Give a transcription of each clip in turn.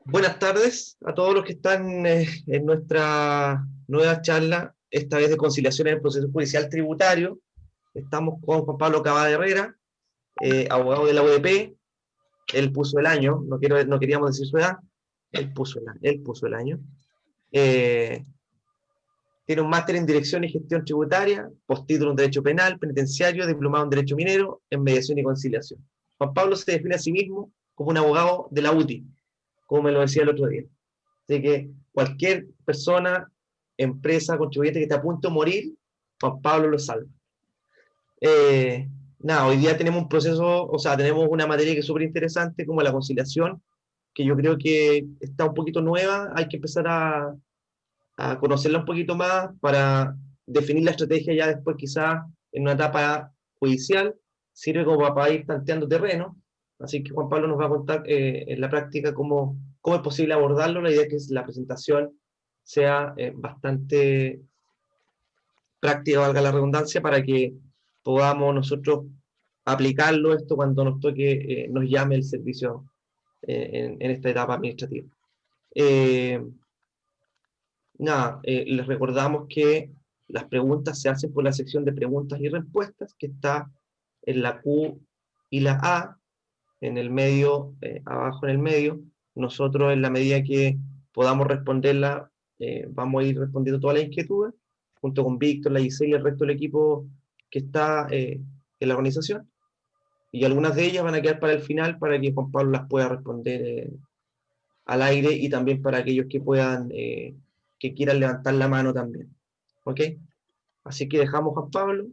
Buenas tardes a todos los que están en nuestra nueva charla, esta vez de conciliación en el proceso judicial tributario. Estamos con Juan Pablo Cavada Herrera, abogado de la UDP. Él puso el año, no queríamos decir su edad, él puso el año. Tiene un máster en Dirección y Gestión Tributaria, postítulo en Derecho Penal, Penitenciario, diplomado en Derecho Minero, en Mediación y Conciliación. Juan Pablo se define a sí mismo como un abogado de la UTI, como me lo decía el otro día. Así que cualquier persona, empresa, contribuyente que esté a punto de morir, Juan Pablo lo salva. Nada, hoy día tenemos un proceso, o sea, tenemos una materia que es súper interesante, como la conciliación, que yo creo que está un poquito nueva, hay que empezar a conocerla un poquito más para definir la estrategia ya después quizás en una etapa judicial, sirve como para ir tanteando terreno, así que Juan Pablo nos va a contar en la práctica cómo es posible abordarlo. La idea es que la presentación sea bastante práctica, valga la redundancia, para que podamos nosotros aplicarlo esto cuando nos toque, nos llame el servicio en esta etapa administrativa. Les recordamos que las preguntas se hacen por la sección de preguntas y respuestas, que está en la Q y la A, en el medio, abajo en el medio. Nosotros, en la medida que podamos responderla, vamos a ir respondiendo todas las inquietudes, junto con Víctor, la Gisela y el resto del equipo que está en la organización. Y algunas de ellas van a quedar para el final, para que Juan Pablo las pueda responder al aire, y también para aquellos que puedan, que quieran levantar la mano también. ¿Ok? Así que dejamos, Juan Pablo.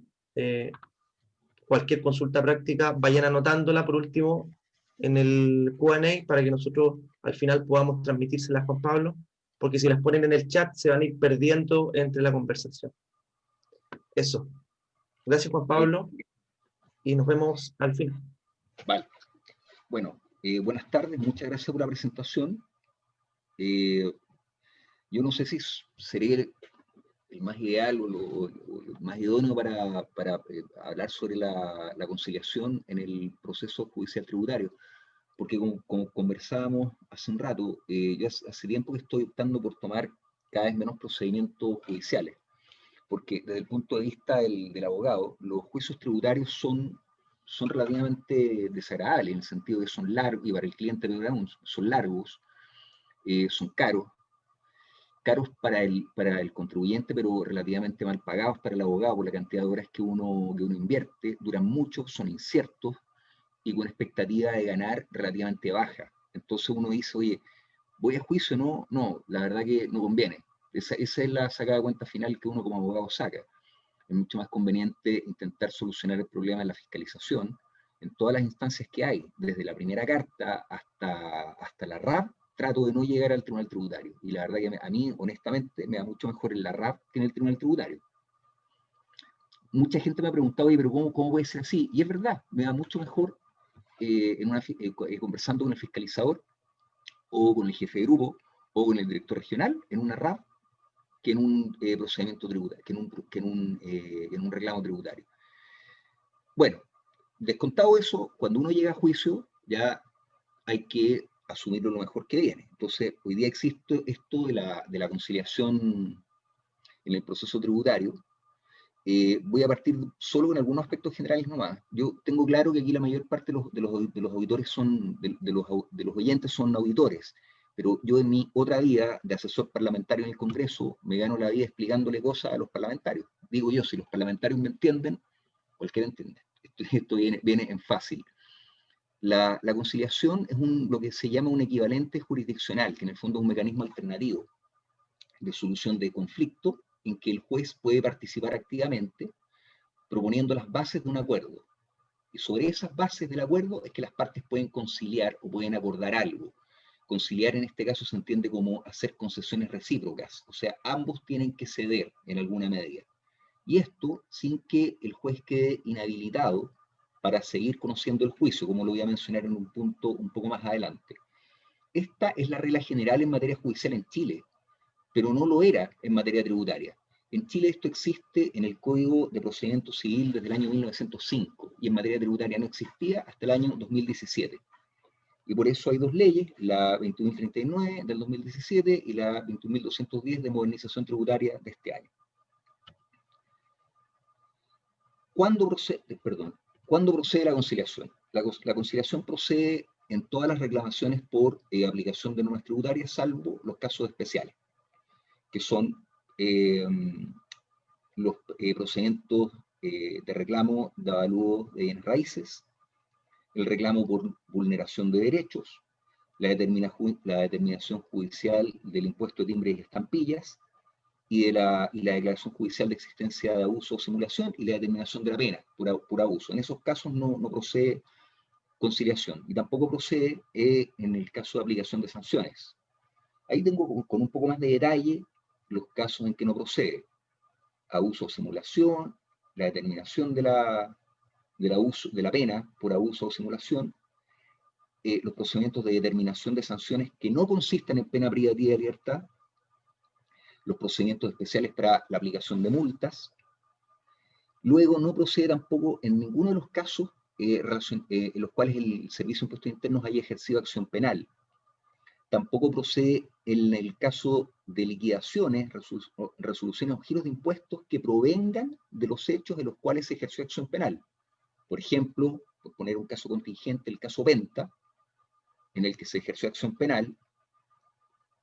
Cualquier consulta práctica, vayan anotándola por último en el Q&A para que nosotros al final podamos transmitírselas a Juan Pablo, porque si las ponen en el chat se van a ir perdiendo entre la conversación. Eso. Gracias, Juan Pablo, y nos vemos al final. Vale. Bueno, buenas tardes, muchas gracias por la presentación. Yo no sé si sería el más ideal o el más idóneo para hablar sobre la conciliación en el proceso judicial tributario, porque como conversábamos hace un rato, yo hace tiempo que estoy optando por tomar cada vez menos procedimientos judiciales, porque desde el punto de vista del abogado, los juicios tributarios son relativamente desagradables, en el sentido de que son largos, y para el cliente son largos, son caros para el contribuyente, pero relativamente mal pagados para el abogado por la cantidad de horas que uno invierte, duran mucho, son inciertos y con expectativa de ganar relativamente baja. Entonces uno dice, oye, ¿voy a juicio? No, la verdad que no conviene. Esa es la sacada de cuenta final que uno como abogado saca. Es mucho más conveniente intentar solucionar el problema en la fiscalización, en todas las instancias que hay, desde la primera carta hasta la RAP. Trato de no llegar al tribunal tributario. Y la verdad que a mí, honestamente, me da mucho mejor en la RAP que en el tribunal tributario. Mucha gente me ha preguntado, oye, pero ¿cómo puede ser así? Y es verdad, me da mucho mejor conversando con el fiscalizador o con el jefe de grupo o con el director regional en una RAP que en un procedimiento tributario, en un reclamo tributario. Bueno, descontado eso, cuando uno llega a juicio, ya hay que asumirlo lo mejor que viene. Entonces, hoy día existe esto de la conciliación en el proceso tributario. Voy a partir solo con algunos aspectos generales nomás. Yo tengo claro que aquí la mayor parte de los auditores de los oyentes son auditores, pero yo en mi otra vida de asesor parlamentario en el Congreso me gano la vida explicándole cosas a los parlamentarios. Digo yo, si los parlamentarios me entienden, cualquiera entiende. Esto viene en fácil. La conciliación es lo que se llama un equivalente jurisdiccional, que en el fondo es un mecanismo alternativo de solución de conflicto en que el juez puede participar activamente proponiendo las bases de un acuerdo. Y sobre esas bases del acuerdo es que las partes pueden conciliar o pueden acordar algo. Conciliar en este caso se entiende como hacer concesiones recíprocas, o sea, ambos tienen que ceder en alguna medida. Y esto sin que el juez quede inhabilitado para seguir conociendo el juicio, como lo voy a mencionar en un punto un poco más adelante. Esta es la regla general en materia judicial en Chile, pero no lo era en materia tributaria. En Chile esto existe en el Código de Procedimiento Civil desde el año 1905 y en materia tributaria no existía hasta el año 2017. Y por eso hay dos leyes, la 21.039 del 2017 y la 21.210 de modernización tributaria de este año. ¿Cuándo procede la conciliación? La conciliación procede en todas las reclamaciones por aplicación de normas tributarias, salvo los casos especiales, que son los procedimientos de reclamo de avalúo de bienes raíces, el reclamo por vulneración de derechos, la determinación judicial del impuesto de timbres y estampillas, y la declaración judicial de existencia de abuso o simulación, y la determinación de la pena por abuso. En esos casos no procede conciliación, y tampoco procede en el caso de aplicación de sanciones. Ahí tengo con un poco más de detalle los casos en que no procede: abuso o simulación, la determinación de la pena por abuso o simulación, los procedimientos de determinación de sanciones que no consisten en pena privativa de libertad, los procedimientos especiales para la aplicación de multas. Luego no procede tampoco en ninguno de los casos en los cuales el Servicio de Impuestos Internos haya ejercido acción penal. Tampoco procede en el caso de liquidaciones, resoluciones o giros de impuestos que provengan de los hechos en los cuales se ejerció acción penal. Por ejemplo, por poner un caso contingente, el caso Venta, en el que se ejerció acción penal,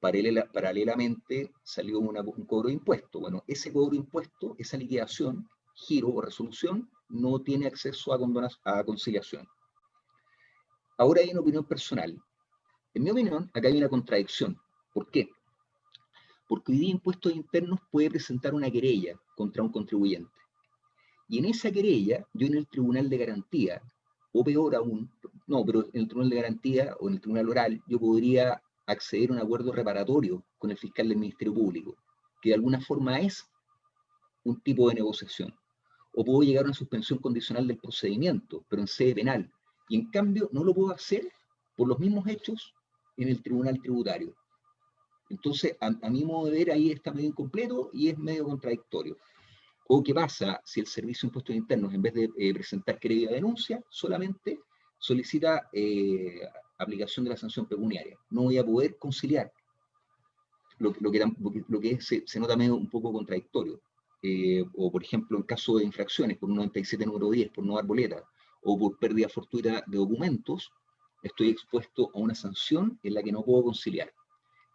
paralelamente salió un cobro de impuesto. Bueno, ese cobro de impuesto, esa liquidación, giro o resolución, no tiene acceso a conciliación. Ahora hay una opinión personal. En mi opinión, acá hay una contradicción. ¿Por qué? Porque hoy día Impuestos Internos puede presentar una querella contra un contribuyente. Y en esa querella, yo en el Tribunal de Garantía, o peor aún, no, pero en el Tribunal de Garantía o en el Tribunal Oral, yo podría acceder a un acuerdo reparatorio con el fiscal del Ministerio Público, que de alguna forma es un tipo de negociación. O puedo llegar a una suspensión condicional del procedimiento, pero en sede penal. Y en cambio no lo puedo hacer por los mismos hechos en el Tribunal Tributario. Entonces, a mi modo de ver, ahí está medio incompleto y es medio contradictorio. ¿O qué pasa si el Servicio de Impuestos Internos, en vez de presentar querella de denuncia, solamente solicita aplicación de la sanción pecuniaria? No voy a poder conciliar, lo que se nota medio un poco contradictorio. O por ejemplo, en caso de infracciones por un 97 número 10, por no dar boleta, o por pérdida fortuita de documentos, estoy expuesto a una sanción en la que no puedo conciliar.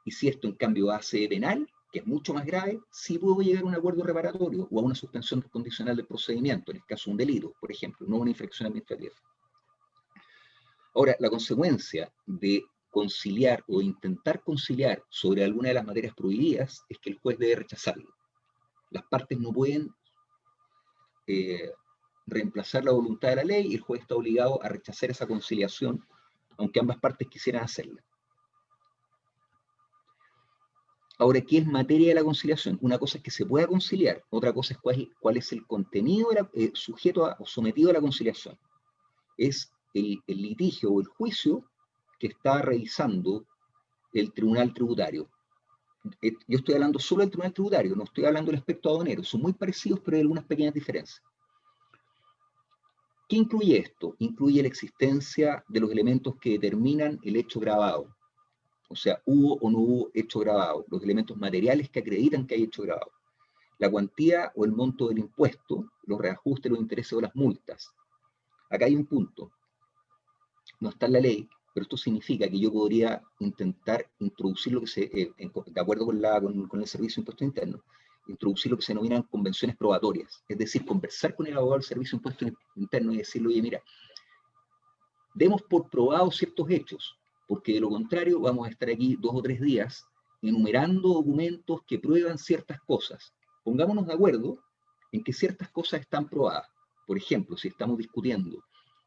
Y si esto en cambio hace penal, que es mucho más grave, sí puedo llegar a un acuerdo reparatorio o a una suspensión condicional del procedimiento, en el caso de un delito, por ejemplo, no una infracción administrativa. Ahora, la consecuencia de conciliar o intentar conciliar sobre alguna de las materias prohibidas es que el juez debe rechazarlo. Las partes no pueden reemplazar la voluntad de la ley y el juez está obligado a rechazar esa conciliación, aunque ambas partes quisieran hacerla. Ahora, ¿qué es materia de la conciliación? Una cosa es que se pueda conciliar, otra cosa es cuál es el contenido sujeto o sometido a la conciliación. Es el litigio o el juicio que está revisando el Tribunal Tributario. Yo estoy hablando solo del Tribunal Tributario, no estoy hablando del aspecto aduanero. Son muy parecidos, pero hay algunas pequeñas diferencias. ¿Qué incluye esto? Incluye la existencia de los elementos que determinan el hecho grabado. O sea, hubo o no hubo hecho grabado, los elementos materiales que acreditan que hay hecho grabado. La cuantía o el monto del impuesto, los reajustes, los intereses o las multas. Acá hay un punto. No está en la ley, pero esto significa que yo podría intentar introducir lo que de acuerdo con el Servicio de Impuestos Internos, introducir lo que se denominan convenciones probatorias. Es decir, conversar con el abogado del Servicio de Impuestos Internos y decirle, oye, mira, demos por probados ciertos hechos, porque de lo contrario vamos a estar aquí 2 o 3 días enumerando documentos que prueban ciertas cosas. Pongámonos de acuerdo en que ciertas cosas están probadas. Por ejemplo, si estamos discutiendo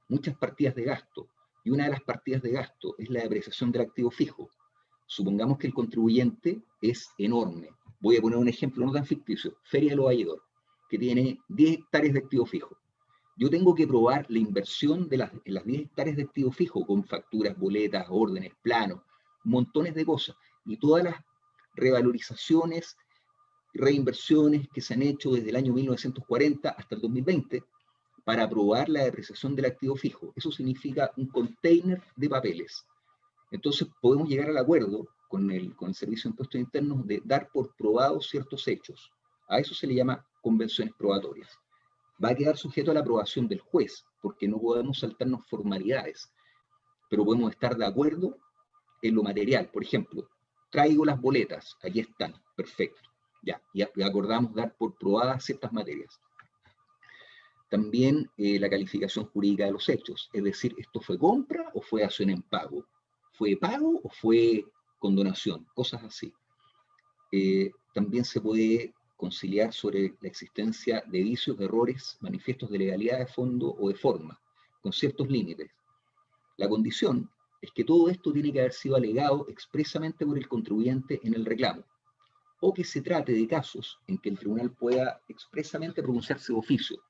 muchas partidas de gasto, y una de las partidas de gasto es la depreciación del activo fijo, supongamos que el contribuyente es enorme. Voy a poner un ejemplo no tan ficticio, Feria de los Valledor, que tiene 10 hectáreas de activo fijo. Yo tengo que probar la inversión en las 10 hectáreas de activo fijo con facturas, boletas, órdenes, planos, montones de cosas. Y todas las revalorizaciones, reinversiones que se han hecho desde el año 1940 hasta el 2020 para probar la depreciación del activo fijo. Eso significa un container de papeles. Entonces podemos llegar al acuerdo con el Servicio de Impuestos Internos de dar por probados ciertos hechos. A eso se le llama convenciones probatorias. Va a quedar sujeto a la aprobación del juez, porque no podemos saltarnos formalidades, pero podemos estar de acuerdo en lo material. Por ejemplo, traigo las boletas, aquí están, perfecto. Ya, y acordamos dar por probadas ciertas materias. También la calificación jurídica de los hechos, es decir, ¿esto fue compra o fue acción en pago? ¿Fue pago o fue condonación? Cosas así. También se puede conciliar sobre la existencia de vicios, errores, manifiestos de legalidad de fondo o de forma, con ciertos límites. La condición es que todo esto tiene que haber sido alegado expresamente por el contribuyente en el reclamo, o que se trate de casos en que el tribunal pueda expresamente pronunciarse de oficio.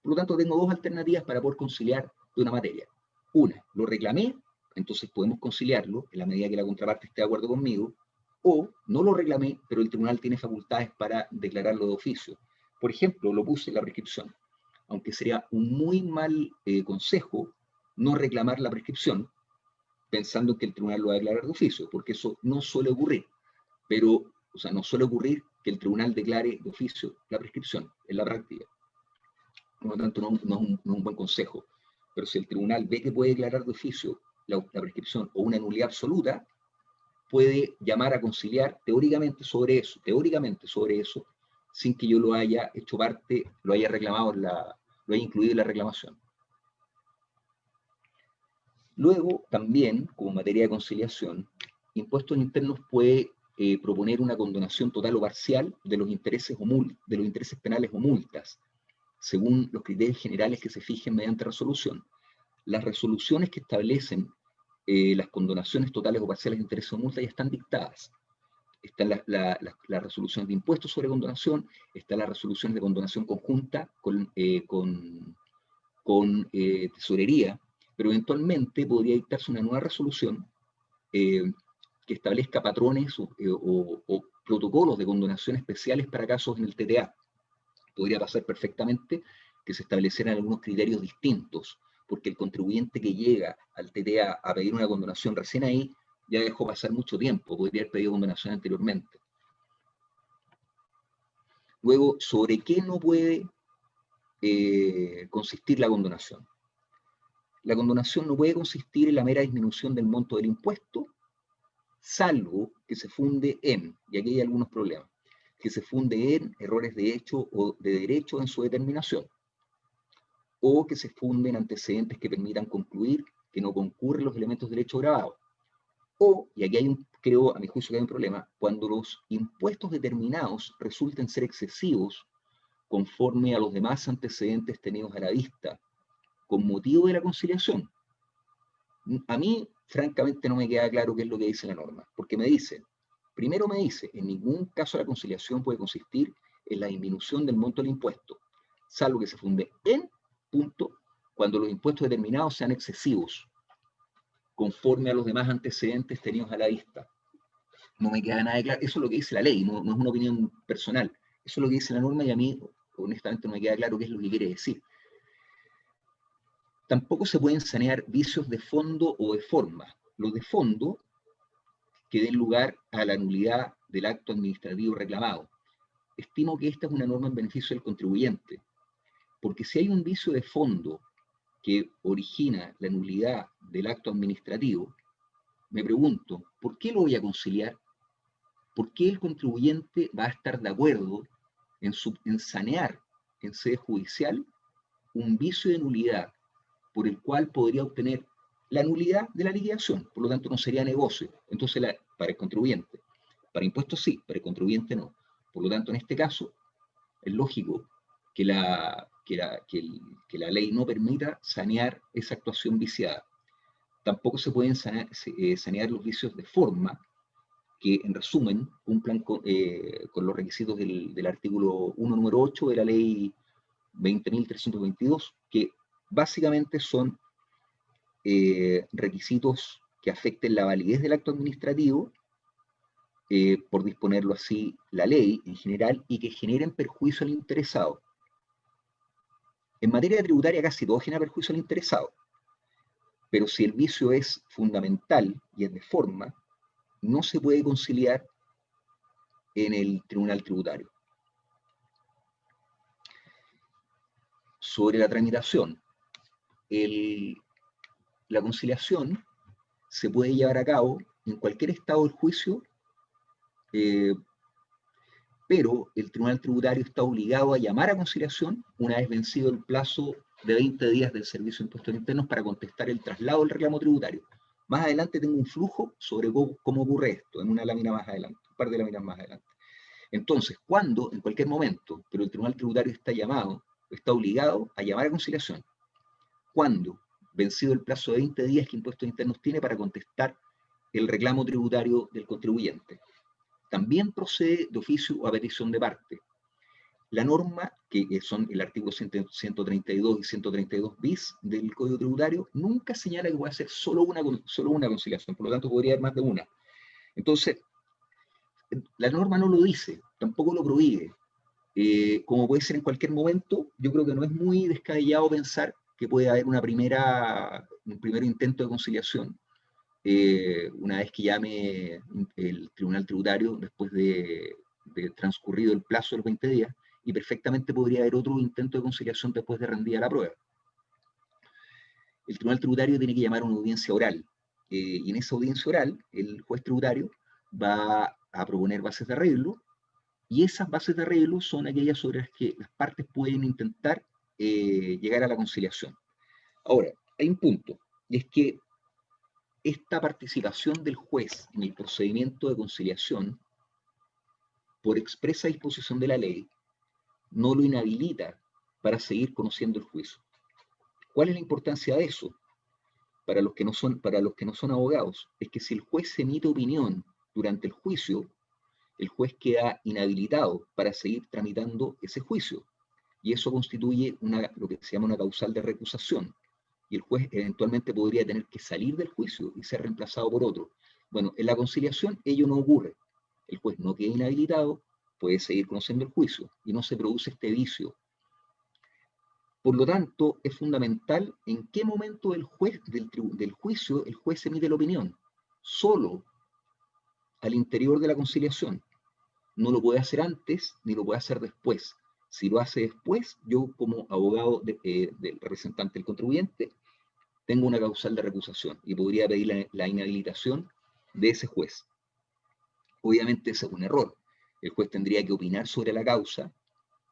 Por lo tanto, tengo dos alternativas para poder conciliar de una materia. Una, lo reclamé, entonces podemos conciliarlo en la medida que la contraparte esté de acuerdo conmigo, o no lo reclamé, pero el tribunal tiene facultades para declararlo de oficio. Por ejemplo, lo puse en la prescripción, aunque sería un muy mal consejo no reclamar la prescripción, pensando que el tribunal lo va a declarar de oficio, porque eso no suele ocurrir. Pero, o sea, no suele ocurrir que el tribunal declare de oficio la prescripción en la práctica. Por lo tanto, no es un buen consejo. Pero si el tribunal ve que puede declarar de oficio la prescripción o una nulidad absoluta, puede llamar a conciliar teóricamente sobre eso, sin que yo lo haya hecho parte, lo haya reclamado, lo haya incluido en la reclamación. Luego, también, como materia de conciliación, Impuestos Internos puede proponer una condonación total o parcial de los intereses penales o multas, según los criterios generales que se fijen mediante resolución. Las resoluciones que establecen las condonaciones totales o parciales de intereses o multas ya están dictadas. Están las resoluciones de impuestos sobre condonación, están las resoluciones de condonación conjunta con tesorería, pero eventualmente podría dictarse una nueva resolución que establezca patrones o protocolos de condonación especiales para casos en el TTA. Podría pasar perfectamente que se establecieran algunos criterios distintos, porque el contribuyente que llega al TTA a pedir una condonación recién ahí, ya dejó pasar mucho tiempo, podría haber pedido condonación anteriormente. Luego, ¿sobre qué no puede consistir la condonación? La condonación no puede consistir en la mera disminución del monto del impuesto, salvo que se funde en, y aquí hay algunos problemas, que se funde en errores de hecho o de derecho en su determinación, o que se funden antecedentes que permitan concluir que no concurren los elementos de derecho grabado. O, y aquí hay creo a mi juicio que hay un problema, cuando los impuestos determinados resulten ser excesivos conforme a los demás antecedentes tenidos a la vista, con motivo de la conciliación. A mí, francamente, no me queda claro qué es lo que dice la norma, porque primero me dice, en ningún caso la conciliación puede consistir en la disminución del monto del impuesto, salvo que se funde en, punto, cuando los impuestos determinados sean excesivos, conforme a los demás antecedentes tenidos a la vista. No me queda nada de claro, eso es lo que dice la ley, no es una opinión personal, eso es lo que dice la norma y a mí, honestamente, no me queda claro qué es lo que quiere decir. Tampoco se pueden sanear vicios de fondo o de forma. Los de fondo que den lugar a la nulidad del acto administrativo reclamado. Estimo que esta es una norma en beneficio del contribuyente, porque si hay un vicio de fondo que origina la nulidad del acto administrativo, me pregunto, ¿por qué lo voy a conciliar? ¿Por qué el contribuyente va a estar de acuerdo en sanear en sede judicial un vicio de nulidad por el cual podría obtener la nulidad de la liquidación? Por lo tanto, no sería negocio. Entonces, para el contribuyente. Para impuestos sí, para el contribuyente no. Por lo tanto, en este caso, es lógico que la ley no permita sanear esa actuación viciada. Tampoco se pueden sanear los vicios de forma que, en resumen, cumplan con los requisitos del artículo 1, número 8 de la ley 20.322, que básicamente son requisitos que afecten la validez del acto administrativo, por disponerlo así la ley en general, y que generen perjuicio al interesado. En materia tributaria casi todo genera perjuicio al interesado. Pero si el vicio es fundamental y es de forma, no se puede conciliar en el tribunal tributario. Sobre la tramitación, la conciliación se puede llevar a cabo en cualquier estado del juicio, pero el tribunal tributario está obligado a llamar a conciliación una vez vencido el plazo de 20 días del Servicio de Impuestos Internos para contestar el traslado del reclamo tributario. Más adelante tengo un flujo sobre cómo ocurre esto, en una lámina más adelante, un par de láminas más adelante. Entonces, cuando, en cualquier momento, pero el tribunal tributario está obligado a llamar a conciliación, cuando, vencido el plazo de 20 días que Impuestos Internos tiene para contestar el reclamo tributario del contribuyente. También procede de oficio o a petición de parte. La norma, que son el artículo 132 y 132 bis del Código Tributario, nunca señala que pueda ser solo una conciliación, por lo tanto podría haber más de una. Entonces, la norma no lo dice, tampoco lo prohíbe. Como puede ser en cualquier momento, yo creo que no es muy descabellado pensar que puede haber un primer intento de conciliación, una vez que llame el tribunal tributario después de transcurrido el plazo de los 20 días, y perfectamente podría haber otro intento de conciliación después de rendida la prueba. El tribunal tributario tiene que llamar a una audiencia oral, y en esa audiencia oral el juez tributario va a proponer bases de arreglo, y esas bases de arreglo son aquellas sobre las que las partes pueden intentar llegar a la conciliación. Ahora, hay un punto, y es que esta participación del juez en el procedimiento de conciliación, por expresa disposición de la ley, no lo inhabilita para seguir conociendo el juicio. ¿Cuál es la importancia de eso? Para los que no son abogados, es que si el juez emite opinión durante el juicio, el juez queda inhabilitado para seguir tramitando ese juicio. Y eso constituye lo que se llama una causal de recusación. Y el juez eventualmente podría tener que salir del juicio y ser reemplazado por otro. Bueno, en la conciliación ello no ocurre. El juez no queda inhabilitado, puede seguir conociendo el juicio y no se produce este vicio. Por lo tanto, es fundamental en qué momento del juicio el juez emite la opinión. Solo al interior de la conciliación. No lo puede hacer antes ni lo puede hacer después. Si lo hace después, yo como abogado del representante del contribuyente, tengo una causal de recusación y podría pedir la inhabilitación de ese juez. Obviamente ese es un error. El juez tendría que opinar sobre la causa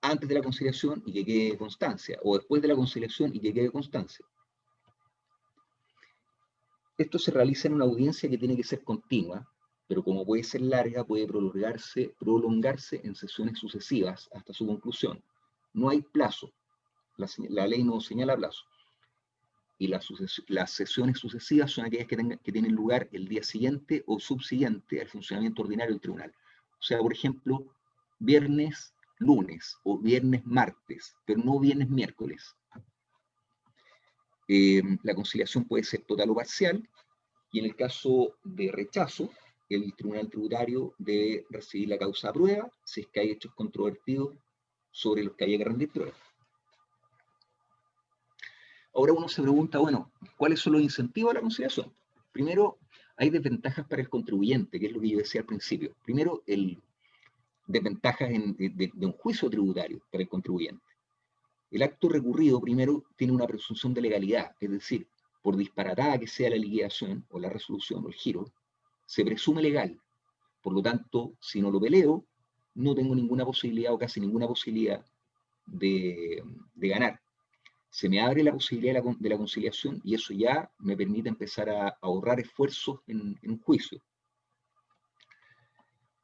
antes de la conciliación y que quede constancia, o después de la conciliación y que quede constancia. Esto se realiza en una audiencia que tiene que ser continua, pero como puede ser larga, puede prolongarse en sesiones sucesivas hasta su conclusión. No hay plazo, la ley no señala plazo. Y las sesiones sucesivas son aquellas que tienen lugar el día siguiente o subsiguiente al funcionamiento ordinario del tribunal. O sea, por ejemplo, viernes, lunes o viernes, martes, pero no viernes, miércoles. La conciliación puede ser total o parcial, y en el caso de rechazo, el tribunal tributario debe recibir la causa a prueba si es que hay hechos controvertidos sobre los que haya que rendir prueba. Ahora uno se pregunta, bueno, ¿cuáles son los incentivos de la conciliación? Primero, hay desventajas para el contribuyente, que es lo que yo decía al principio. Primero, desventajas de un juicio tributario para el contribuyente. El acto recurrido, primero, tiene una presunción de legalidad, es decir, por disparatada que sea la liquidación o la resolución o el giro, se presume legal. Por lo tanto, si no lo peleo, no tengo ninguna posibilidad o casi ninguna posibilidad de ganar. Se me abre la posibilidad de la conciliación y eso ya me permite empezar a ahorrar esfuerzos en un juicio.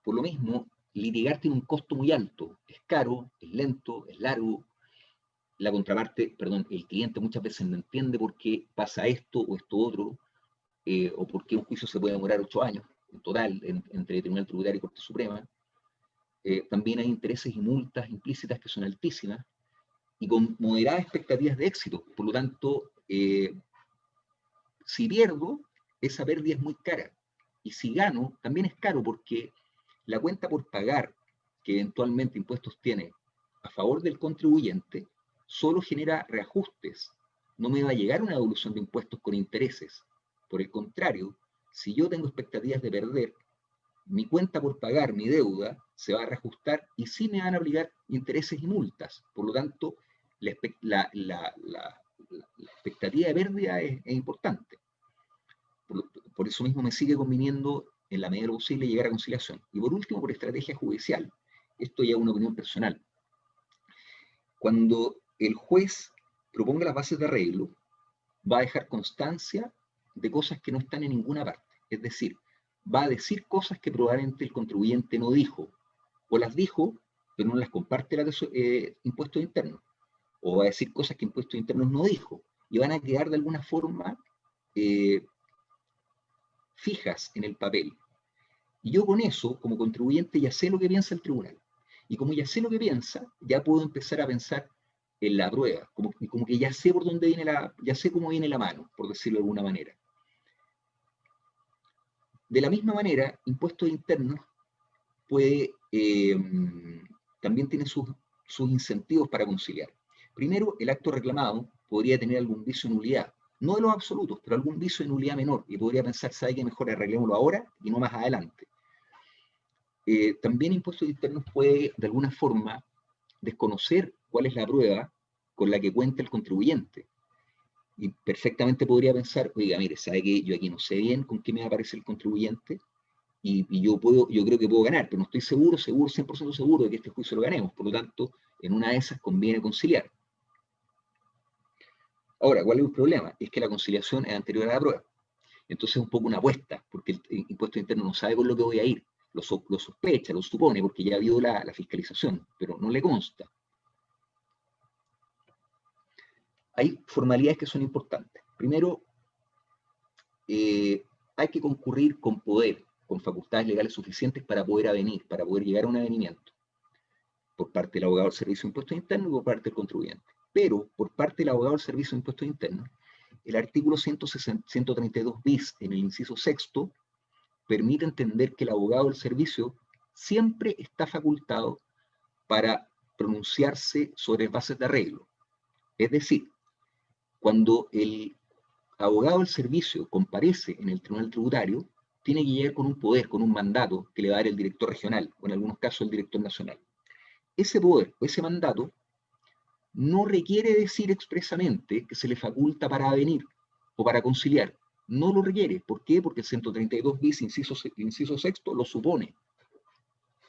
Por lo mismo, litigar tiene un costo muy alto, es caro, es lento, es largo. La contraparte, perdón, el cliente muchas veces no entiende por qué pasa esto o esto otro, o por qué un juicio se puede demorar 8 años en total entre Tribunal Tributario y Corte Suprema. También hay intereses y multas implícitas que son altísimas y con moderadas expectativas de éxito. Por lo tanto, si pierdo, esa pérdida es muy cara. Y si gano, también es caro porque la cuenta por pagar que eventualmente Impuestos tiene a favor del contribuyente solo genera reajustes no me va a llegar una devolución de impuestos con intereses. Por el contrario, si yo tengo expectativas de perder, mi cuenta por pagar, mi deuda, se va a reajustar y sí me van a obligar intereses y multas. Por lo tanto, la expectativa de pérdida es importante. Por eso mismo me sigue conviniendo, en la medida de lo posible, llegar a conciliación. Y por último, por estrategia judicial. Esto ya es una opinión personal. Cuando el juez proponga las bases de arreglo, va a dejar constancia de cosas que no están en ninguna parte. Es decir, va a decir cosas que probablemente el contribuyente no dijo, o las dijo, pero no las comparte la de impuestos internos, o va a decir cosas que impuestos internos no dijo, y van a quedar de alguna forma fijas en el papel. Y yo con eso, como contribuyente, ya sé lo que piensa el tribunal. Y como ya sé lo que piensa, ya puedo empezar a pensar en la prueba, como que ya sé por dónde viene ya sé cómo viene la mano, por decirlo de alguna manera. De la misma manera, impuestos internos también tiene sus incentivos para conciliar. Primero, el acto reclamado podría tener algún vicio de nulidad, no de los absolutos, pero algún vicio de nulidad menor, y podría pensar, ¿sabe qué? Mejor arreglémoslo ahora y no más adelante. También impuestos internos puede, de alguna forma, desconocer cuál es la prueba con la que cuenta el contribuyente. Y perfectamente podría pensar, oiga, mire, ¿sabe qué? Yo aquí no sé bien con qué me va a aparecer el contribuyente, y yo creo que puedo ganar, pero no estoy seguro, 100% seguro de que este juicio lo ganemos. Por lo tanto, en una de esas conviene conciliar. Ahora, ¿cuál es el problema? Es que la conciliación es anterior a la prueba. Entonces es un poco una apuesta, porque el impuesto interno no sabe con lo que voy a ir. Lo sospecha, lo supone, porque ya vio la fiscalización, pero no le consta. Hay formalidades que son importantes. Primero, hay que concurrir con poder, con facultades legales suficientes para poder avenir, para poder llegar a un avenimiento, por parte del abogado del Servicio de Impuestos Internos y por parte del contribuyente. Pero, por parte del abogado del Servicio de Impuestos Internos, el artículo 132 bis, en el inciso sexto, permite entender que el abogado del servicio siempre está facultado para pronunciarse sobre bases de arreglo. Es decir, cuando el abogado del servicio comparece en el tribunal tributario, tiene que llegar con un poder, con un mandato que le va a dar el director regional, o en algunos casos el director nacional. Ese poder o ese mandato no requiere decir expresamente que se le faculta para avenir o para conciliar. No lo requiere. ¿Por qué? Porque el 132 bis, inciso sexto, lo supone.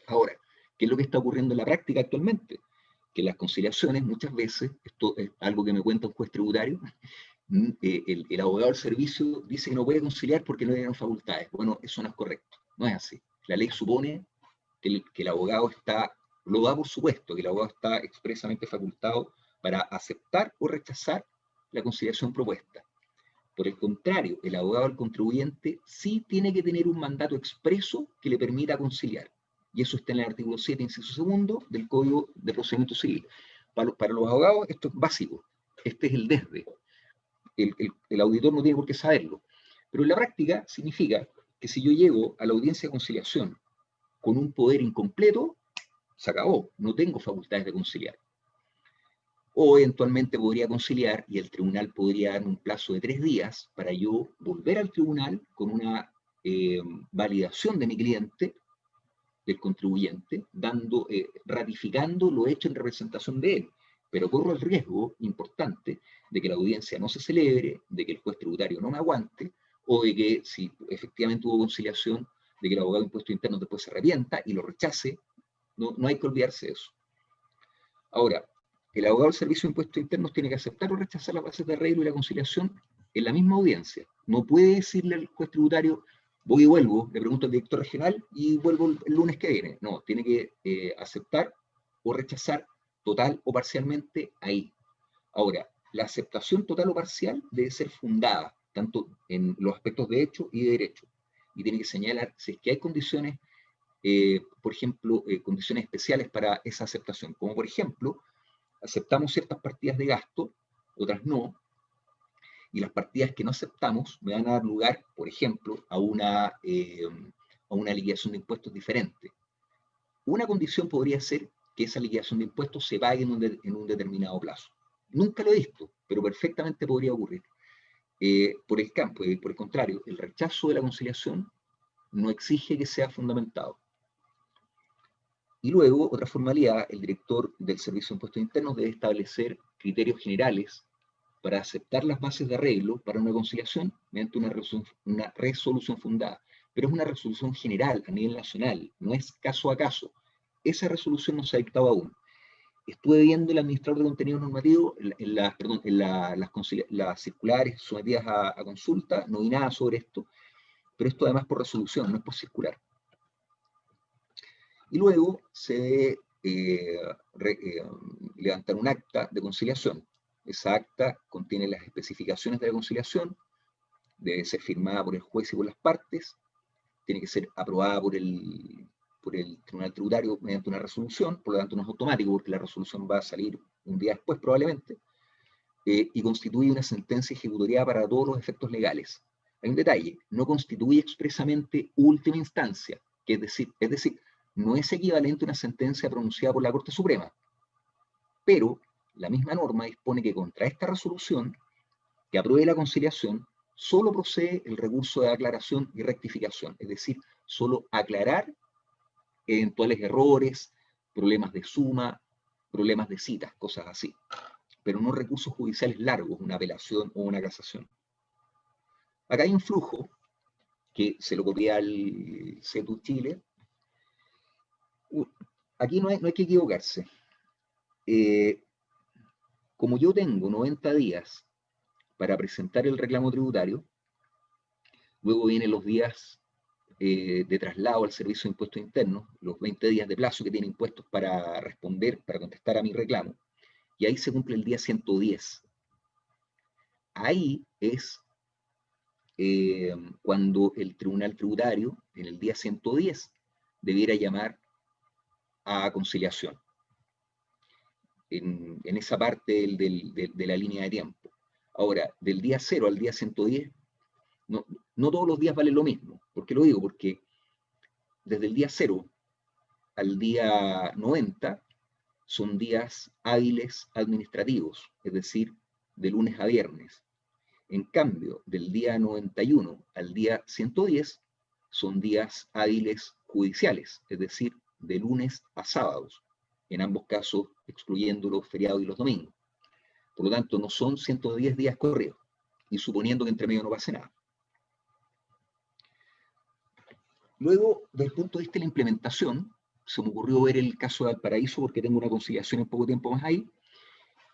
Ahora, ¿qué es lo que está ocurriendo en la práctica actualmente? Que las conciliaciones, muchas veces, esto es algo que me cuenta un juez tributario, el abogado del servicio dice que no puede conciliar porque no le dieron facultades. Bueno, eso no es correcto, no es así. La ley supone que el abogado lo da por supuesto, que el abogado está expresamente facultado para aceptar o rechazar la conciliación propuesta. Por el contrario, el abogado del contribuyente sí tiene que tener un mandato expreso que le permita conciliar. Y eso está en el artículo 7, inciso segundo, del Código de Procedimiento Civil. Para los abogados esto es básico. Este es el desde. El auditor no tiene por qué saberlo. Pero en la práctica significa que si yo llego a la audiencia de conciliación con un poder incompleto, se acabó, no tengo facultades de conciliar. O eventualmente podría conciliar y el tribunal podría dar un plazo de 3 días para yo volver al tribunal con una validación de mi cliente, del contribuyente, ratificando lo hecho en representación de él. Pero corro el riesgo importante de que la audiencia no se celebre, de que el juez tributario no me aguante, o de que si efectivamente hubo conciliación, de que el abogado de impuestos internos después se arrepienta y lo rechace. No hay que olvidarse de eso. Ahora, el abogado del Servicio de Impuestos Internos tiene que aceptar o rechazar las bases de arreglo y la conciliación en la misma audiencia. No puede decirle al juez tributario, voy y vuelvo, le pregunto al director regional y vuelvo el lunes que viene. No, tiene que aceptar o rechazar total o parcialmente ahí. Ahora, la aceptación total o parcial debe ser fundada, tanto en los aspectos de hecho y de derecho. Y tiene que señalar si es que hay condiciones, por ejemplo, condiciones especiales para esa aceptación, como por ejemplo, aceptamos ciertas partidas de gasto, otras no, y las partidas que no aceptamos me van a dar lugar, por ejemplo, a una liquidación de impuestos diferente. Una condición podría ser que esa liquidación de impuestos se pague en un determinado plazo. Nunca lo he visto, pero perfectamente podría ocurrir. Por el contrario, el rechazo de la conciliación no exige que sea fundamentado. Y luego, otra formalidad, el director del Servicio de Impuestos Internos debe establecer criterios generales para aceptar las bases de arreglo para una conciliación mediante una resolución fundada. Pero es una resolución general a nivel nacional, no es caso a caso. Esa resolución no se ha dictado aún. Estuve viendo el administrador de contenidos normativos, las circulares sometidas a consulta, no vi nada sobre esto, pero esto además por resolución, no es por circular. Y luego se debe levantar un acta de conciliación. Esa acta contiene las especificaciones de la conciliación, debe ser firmada por el juez y por las partes, tiene que ser aprobada por el Tribunal Tributario mediante una resolución, por lo tanto no es automático porque la resolución va a salir un día después probablemente, y constituye una sentencia ejecutoriada para todos los efectos legales. Hay un detalle, no constituye expresamente última instancia, que es decir, no es equivalente a una sentencia pronunciada por la Corte Suprema, pero la misma norma dispone que contra esta resolución, que apruebe la conciliación, solo procede el recurso de aclaración y rectificación, es decir, solo aclarar eventuales errores, problemas de suma, problemas de citas, cosas así, pero no recursos judiciales largos, una apelación o una casación. Acá hay un flujo que se lo copié al CETU Chile. Aquí no hay que equivocarse. Como yo tengo 90 días para presentar el reclamo tributario, luego vienen los días de traslado al Servicio de Impuestos Internos, los 20 días de plazo que tiene Impuestos para responder, para contestar a mi reclamo, y ahí se cumple el día 110. Ahí es cuando el Tribunal Tributario, en el día 110, debiera llamar a conciliación, en esa parte de la línea de tiempo. Ahora, del día 0 al día 110, no todos los días vale lo mismo. ¿Por qué lo digo? Porque desde el día 0 al día 90 son días hábiles administrativos, es decir, de lunes a viernes. En cambio, del día 91 al día 110 son días hábiles judiciales, es decir, de lunes a sábados, en ambos casos excluyendo los feriados y los domingos. Por lo tanto, no son 110 días corridos, y suponiendo que entre medio no pase nada. Luego, desde el punto de vista de la implementación, se me ocurrió ver el caso de Valparaíso porque tengo una conciliación en poco tiempo más ahí,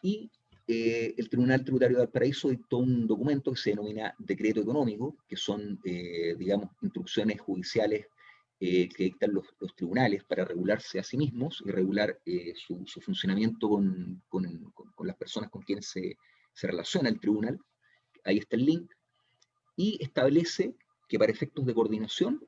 y el Tribunal Tributario de Valparaíso dictó un documento que se denomina decreto económico, que son, digamos, instrucciones judiciales que dictan los tribunales para regularse a sí mismos y regular su funcionamiento con las personas con quienes se relaciona el tribunal. Ahí está el link, y establece que para efectos de coordinación,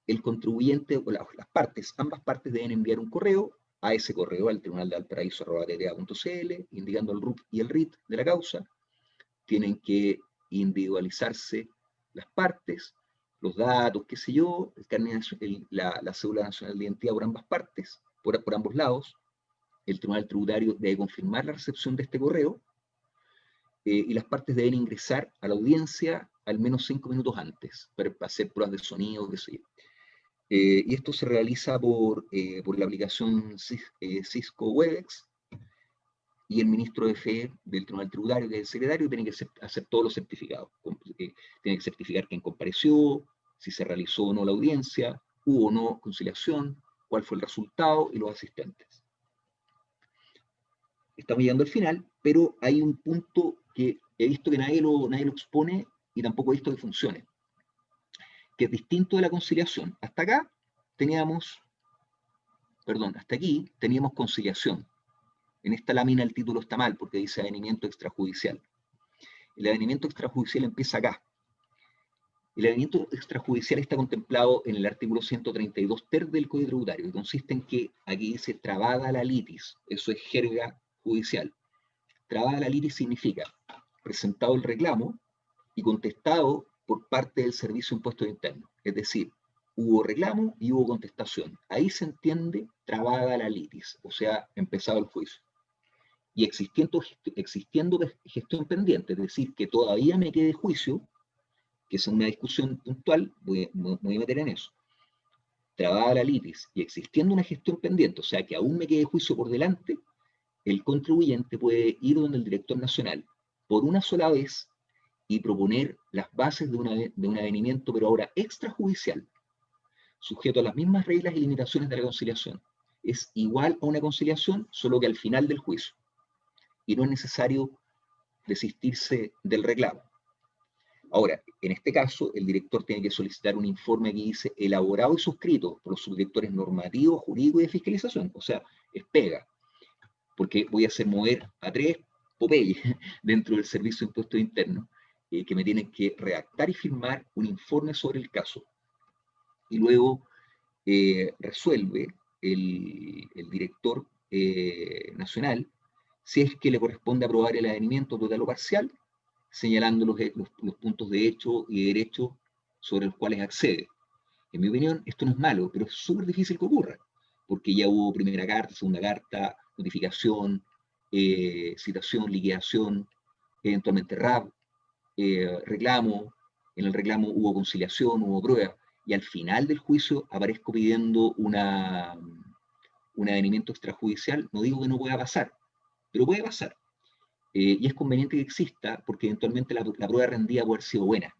el contribuyente o las partes, ambas partes deben enviar un correo a ese correo, al tribunal de valparaíso@tta.cl, indicando el RUT y el RIT de la causa. Tienen que individualizarse las partes, los datos, qué sé yo, el carnet, la cédula nacional de identidad por ambas partes, por ambos lados. El tribunal tributario debe confirmar la recepción de este correo, y las partes deben ingresar a la audiencia al menos 5 minutos antes para hacer pruebas de sonido, qué sé yo. Y esto se realiza por la aplicación Cisco Webex, y el ministro de Fe del Tribunal Tributario, que es el secretario, tiene que hacer todos los certificados. Tiene que certificar quién compareció, si se realizó o no la audiencia, hubo o no conciliación, cuál fue el resultado y los asistentes. Estamos llegando al final, pero hay un punto que he visto que nadie lo expone y tampoco he visto que funcione, que es distinto de la conciliación. Hasta aquí teníamos conciliación. En esta lámina el título está mal porque dice avenimiento extrajudicial. El avenimiento extrajudicial empieza acá. El avenimiento extrajudicial está contemplado en el artículo 132 ter del Código Tributario, y consiste en que aquí dice trabada la litis. Eso es jerga judicial. Trabada la litis significa presentado el reclamo y contestado por parte del Servicio de Impuestos Internos. Es decir, hubo reclamo y hubo contestación. Ahí se entiende trabada la litis, o sea, empezado el juicio. y existiendo gestión pendiente, es decir, que todavía me quede juicio, que es una discusión puntual, me voy a meter en eso, trabada la litis y existiendo una gestión pendiente, o sea, que aún me quede juicio por delante, el contribuyente puede ir donde el director nacional por una sola vez y proponer las bases de un avenimiento, pero ahora extrajudicial, sujeto a las mismas reglas y limitaciones de la conciliación. Es igual a una conciliación, solo que al final del juicio. Y no es necesario desistirse del reclamo. Ahora, en este caso, el director tiene que solicitar un informe que dice elaborado y suscrito por los subdirectores normativos, jurídicos y de fiscalización. O sea, es pega, porque voy a hacer mover a 3 Popeyes dentro del Servicio de Impuestos Internos, que me tienen que redactar y firmar un informe sobre el caso. Y luego resuelve el director nacional si es que le corresponde aprobar el advenimiento total o parcial, señalando los puntos de hecho y de derecho sobre los cuales accede. En mi opinión, esto no es malo, pero es súper difícil que ocurra, porque ya hubo primera carta, segunda carta, notificación, citación, liquidación, eventualmente RAB, reclamo, en el reclamo hubo conciliación, hubo prueba, y al final del juicio aparezco pidiendo un advenimiento extrajudicial. No digo que no pueda pasar, pero puede pasar. Y es conveniente que exista porque eventualmente la prueba rendida puede haber sido buena.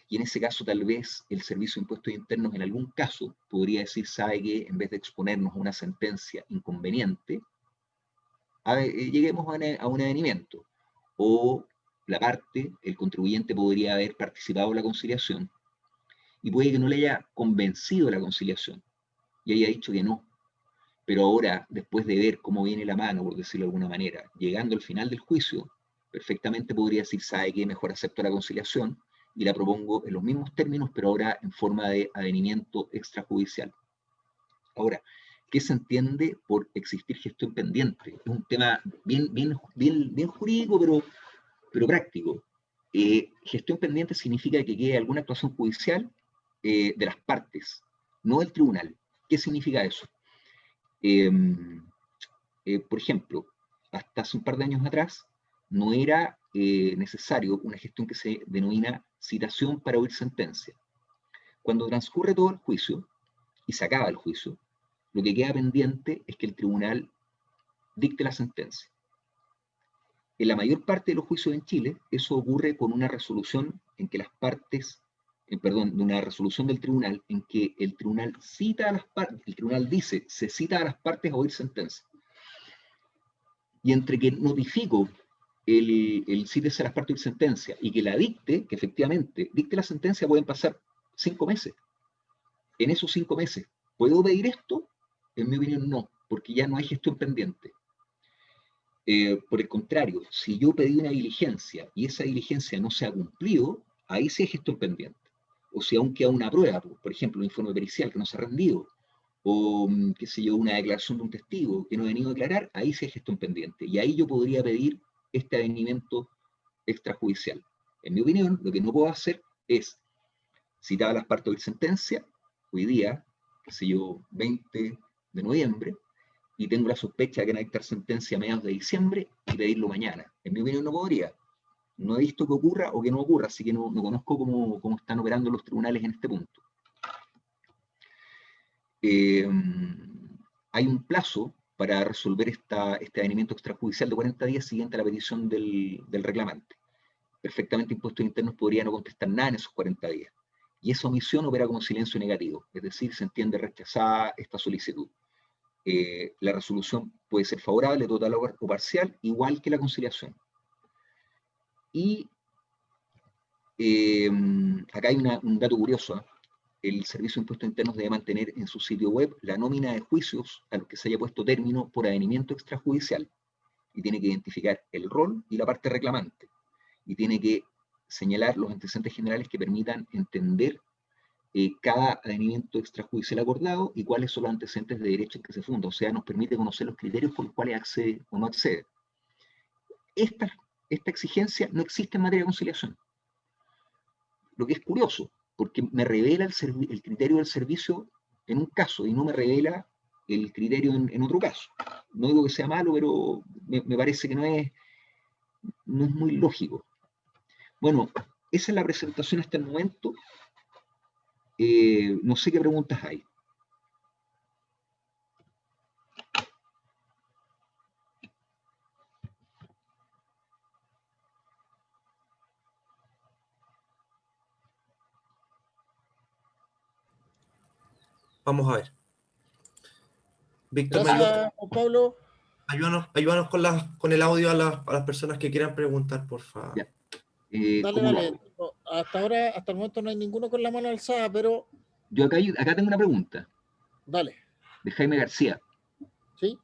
Y en ese caso tal vez el Servicio de Impuestos Internos en algún caso podría decir, sabe que en vez de exponernos a una sentencia inconveniente, lleguemos a un advenimiento. O la parte, el contribuyente podría haber participado en la conciliación y puede que no le haya convencido la conciliación y haya dicho que no. Pero ahora, después de ver cómo viene la mano, por decirlo de alguna manera, llegando al final del juicio, perfectamente podría decir, sabe que mejor acepto la conciliación y la propongo en los mismos términos, pero ahora en forma de advenimiento extrajudicial. Ahora, ¿qué se entiende por existir gestión pendiente? Es un tema bien jurídico, pero práctico. Gestión pendiente significa que quede alguna actuación judicial de las partes, no del tribunal. ¿Qué significa eso? Por ejemplo, hasta hace un par de años atrás, no era necesario una gestión que se denomina citación para oír sentencia. Cuando transcurre todo el juicio y se acaba el juicio, lo que queda pendiente es que el tribunal dicte la sentencia. En la mayor parte de los juicios en Chile, eso ocurre con una resolución en que las partes, de una resolución del tribunal en que el tribunal cita a las partes, el tribunal dice, se cita a las partes a oír sentencia. Y entre que notifico el cítese a las partes de sentencia y que la dicte, que efectivamente dicte la sentencia, pueden pasar 5 meses. En esos 5 meses, ¿puedo pedir esto? En mi opinión, no, porque ya no hay gestión pendiente. Por el contrario, si yo pedí una diligencia y esa diligencia no se ha cumplido, ahí sí hay gestión pendiente. O si aún queda una prueba, por ejemplo, un informe pericial que no se ha rendido, o qué sé yo, una declaración de un testigo que no ha venido a declarar, ahí sí hay gestión pendiente. Y ahí yo podría pedir este advenimiento extrajudicial. En mi opinión, lo que no puedo hacer es citar a las partes de sentencia, hoy día, qué sé yo, 20 de noviembre, y tengo la sospecha de que van a dictar sentencia a mediados de diciembre y pedirlo mañana. En mi opinión no podría. No he visto que ocurra o que no ocurra, así que no conozco cómo están operando los tribunales en este punto. Hay un plazo para resolver este advenimiento extrajudicial de 40 días siguiente a la petición del reclamante. Perfectamente Impuestos Internos podría no contestar nada en esos 40 días. Y esa omisión opera como silencio negativo, es decir, se entiende rechazada esta solicitud. La resolución puede ser favorable, total o parcial, igual que la conciliación. Y acá hay un dato curioso, ¿eh? El Servicio de Impuestos Internos debe mantener en su sitio web la nómina de juicios a los que se haya puesto término por advenimiento extrajudicial y tiene que identificar el rol y la parte reclamante y tiene que señalar los antecedentes generales que permitan entender cada advenimiento extrajudicial acordado y cuáles son los antecedentes de derecho en que se funda, o sea, nos permite conocer los criterios por los cuales accede o no accede. Esta exigencia no existe en materia de conciliación, lo que es curioso, porque me revela el criterio del servicio en un caso y no me revela el criterio en otro caso. No digo que sea malo, pero me parece que no es muy lógico. Bueno, esa es la presentación hasta el momento. No sé qué preguntas hay. Vamos a ver. Víctor, Gracias, Juan Pablo. ayúdanos con el audio a las personas que quieran preguntar, por favor. Ya. Dale, ¿Cómo lo dale. hago? No, hasta el momento no hay ninguno con la mano alzada, pero Yo acá tengo una pregunta dale. de Jaime García. ¿Sí?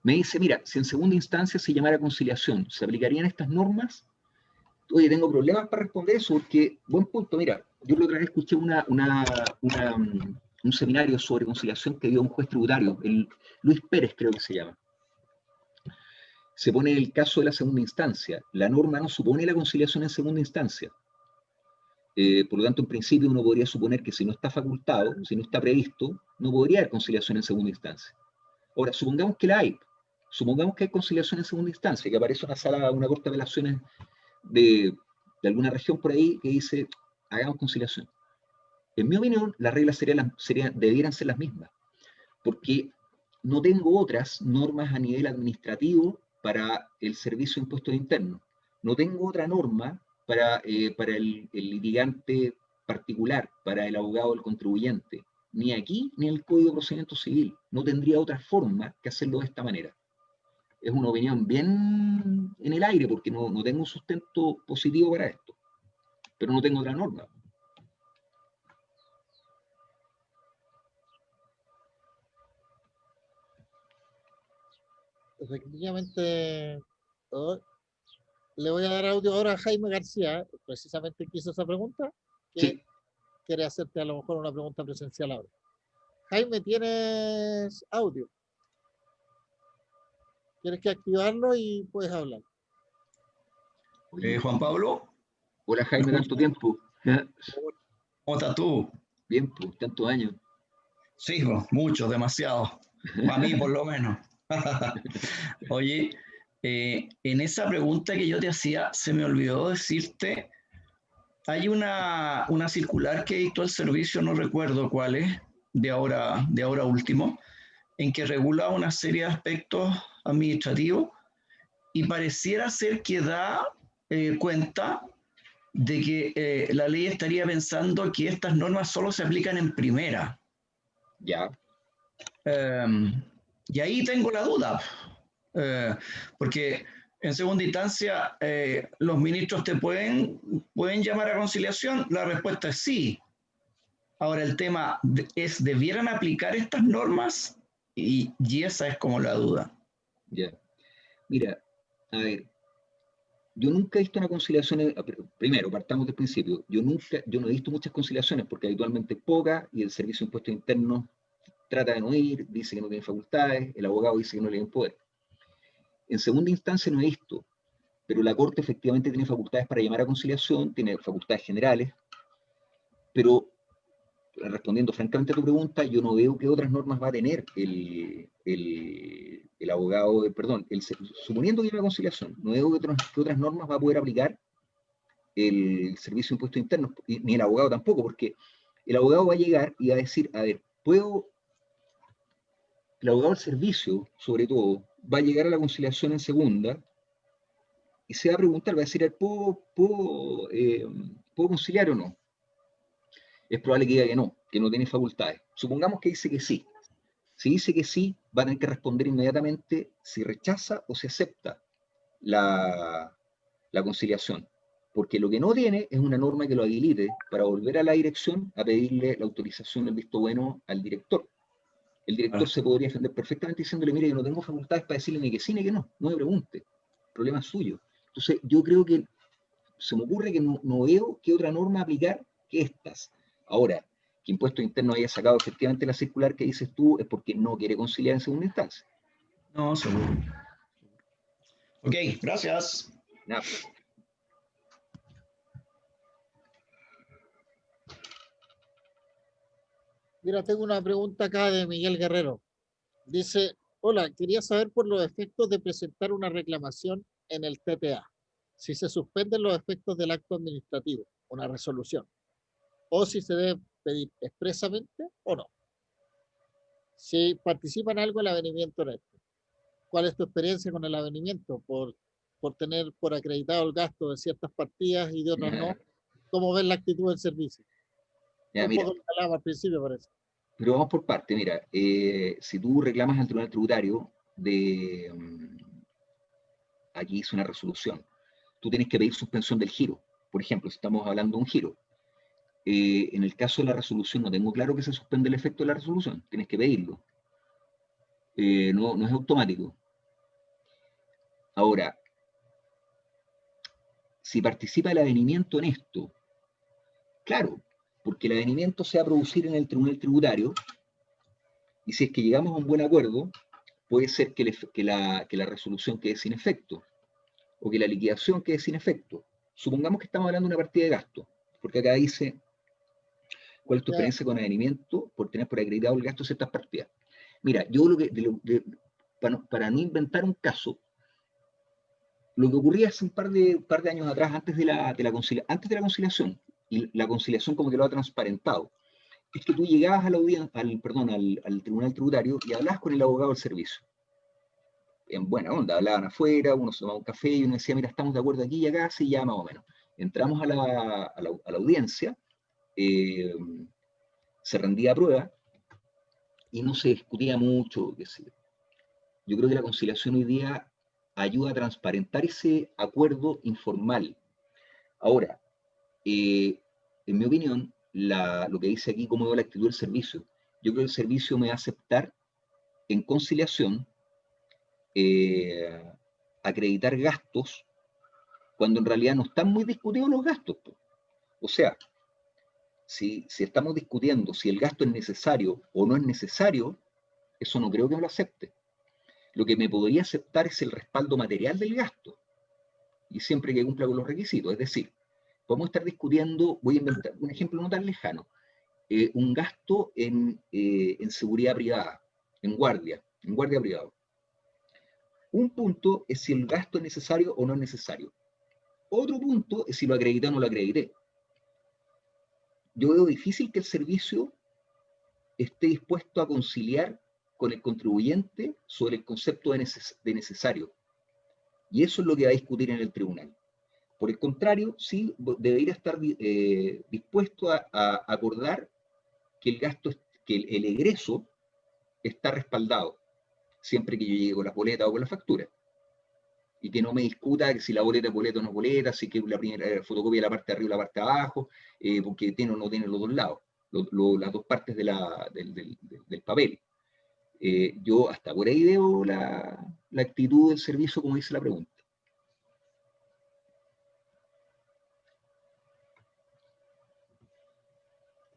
Me dice, mira, si en segunda instancia se llamara conciliación, ¿se aplicarían estas normas? Oye, tengo problemas para responder eso porque, buen punto, mira, yo la otra vez escuché un seminario sobre conciliación que dio un juez tributario, el Luis Pérez creo que se llama. Se pone el caso de la segunda instancia. La norma no supone la conciliación en segunda instancia. Por lo tanto, en principio uno podría suponer que si no está facultado, si no está previsto, no podría haber conciliación en segunda instancia. Ahora, supongamos que la hay. Supongamos que hay conciliación en segunda instancia, que aparece una sala, una corte de apelaciones de alguna región por ahí que dice, hagamos conciliación. En mi opinión, las reglas debieran ser las mismas, porque no tengo otras normas a nivel administrativo para el servicio de impuestos internos. No tengo otra norma para el litigante particular, para el abogado del contribuyente, ni aquí ni en el Código de Procedimiento Civil. No tendría otra forma que hacerlo de esta manera. Es una opinión bien en el aire porque no tengo un sustento positivo para esto, pero no tengo otra norma. Efectivamente, le voy a dar audio ahora a Jaime García, precisamente que hizo esa pregunta, que Sí, quiere hacerte a lo mejor una pregunta presencial ahora. Jaime, ¿tienes audio? Tienes que activarlo y puedes hablar. oye, Juan Pablo, hola Jaime, tanto tiempo. ¿cómo estás tú? Bien, pues, tantos años. Sí, pues, mucho, demasiado. Para mí, por lo menos. Oye, en esa pregunta que yo te hacía, se me olvidó decirte, hay una circular que dictó el servicio, no recuerdo cuál es, de ahora último, en que regula una serie de aspectos administrativos y pareciera ser que da cuenta de que la ley estaría pensando que estas normas solo se aplican en primera. Ya, Eh, y ahí tengo la duda, porque en segunda instancia los ministros te pueden llamar a conciliación, la respuesta es sí. Ahora el tema es, ¿debieran aplicar estas normas? Y esa es como la duda. ya. Mira, a ver, yo nunca he visto una conciliación, primero, partamos del principio, yo no he visto muchas conciliaciones porque habitualmente pocas y el Servicio de Impuestos Internos trata de no ir, dice que no tiene facultades, el abogado dice que no le den poder. En segunda instancia no he visto, pero la Corte efectivamente tiene facultades para llamar a conciliación, tiene facultades generales, pero respondiendo francamente a tu pregunta, yo no veo qué otras normas va a tener el abogado, suponiendo que hay una conciliación, no veo qué otras normas va a poder aplicar el Servicio de Impuestos Internos, ni el abogado tampoco, porque el abogado va a llegar y va a decir, a ver, el abogado del servicio, sobre todo, va a llegar a la conciliación en segunda y se va a preguntar, va a decir, ¿puedo conciliar o no? Es probable que diga que no tiene facultades. Supongamos que dice que sí. Si dice que sí, va a tener que responder inmediatamente si rechaza o si acepta la conciliación. Porque lo que no tiene es una norma que lo habilite para volver a la dirección a pedirle la autorización del visto bueno al director. El director se podría defender perfectamente diciéndole, mire, yo no tengo facultades para decirle ni que sí ni que no me pregunte. El problema es suyo. Entonces, yo creo que se me ocurre que no veo qué otra norma aplicar que estas. Ahora, que Impuestos Internos haya sacado efectivamente la circular que dices tú es porque no quiere conciliar en segunda instancia. No, seguro. Ok, gracias. Nada. Mira, tengo una pregunta acá de Miguel Guerrero. Dice, Hola, quería saber por los efectos de presentar una reclamación en el TTA. Si se suspenden los efectos del acto administrativo, una resolución, o si se debe pedir expresamente o no. Si participa en algo el avenimiento en esto. ¿Cuál es tu experiencia con el avenimiento? Por tener por acreditado el gasto de ciertas partidas y de otras no. ¿Cómo ves la actitud del servicio? Ya, Un mira, poco lo que hablaba al principio, parece. pero vamos por parte. Mira, si tú reclamas al Tribunal Tributario aquí hice una resolución, tú tienes que pedir suspensión del giro. Por ejemplo, si estamos hablando de un giro, en el caso de la resolución no tengo claro que se suspende el efecto de la resolución, tienes que pedirlo. No es automático. Ahora, si participa el avenimiento en esto, claro, porque el avenimiento se va a producir en el Tribunal Tributario, y si es que llegamos a un buen acuerdo, puede ser que la resolución quede sin efecto, o que la liquidación quede sin efecto. Supongamos que estamos hablando de una partida de gasto, porque acá dice, ¿cuál es tu Ya, experiencia con avenimiento por tener por acreditado el gasto de ciertas partidas? Mira, yo para no inventar un caso, lo que ocurría hace un par de años atrás, antes de la conciliación, y la conciliación como que lo ha transparentado, es que tú llegabas a la al tribunal tributario y hablabas con el abogado del servicio. En buena onda, hablaban afuera, uno se tomaba un café y uno decía, mira, estamos de acuerdo aquí y acá, sí, ya más o menos. Entramos a la audiencia, eh, se rendía a prueba y no se discutía mucho, qué sé yo. Yo creo que la conciliación hoy día ayuda a transparentar ese acuerdo informal. Ahora, en mi opinión, lo que dice aquí, cómo veo la actitud del servicio, yo creo que el servicio me va a aceptar en conciliación eh, acreditar gastos cuando en realidad no están muy discutidos los gastos. O sea, si estamos discutiendo si el gasto es necesario o no es necesario, eso no creo que me lo acepte. Lo que me podría aceptar es el respaldo material del gasto, y siempre que cumpla con los requisitos. Es decir, podemos estar discutiendo, voy a inventar un ejemplo no tan lejano, un gasto en seguridad privada, en guardia privado. Un punto es si el gasto es necesario o no es necesario. Otro punto es si lo acredité o no lo acredité. Yo veo difícil que el servicio esté dispuesto a conciliar con el contribuyente sobre el concepto de necesario. Y eso es lo que va a discutir en el tribunal. Por el contrario, sí debería estar dispuesto a acordar que el gasto, que el egreso está respaldado, siempre que yo llegue con la boleta o con la factura. Y que no me discuta que si la boleta es boleta o no es boleta, si que la primera fotocopia de la parte de arriba o la parte de abajo, porque tiene o no tiene los dos lados, las dos partes del papel. Yo hasta por ahí veo la actitud del servicio, como dice la pregunta.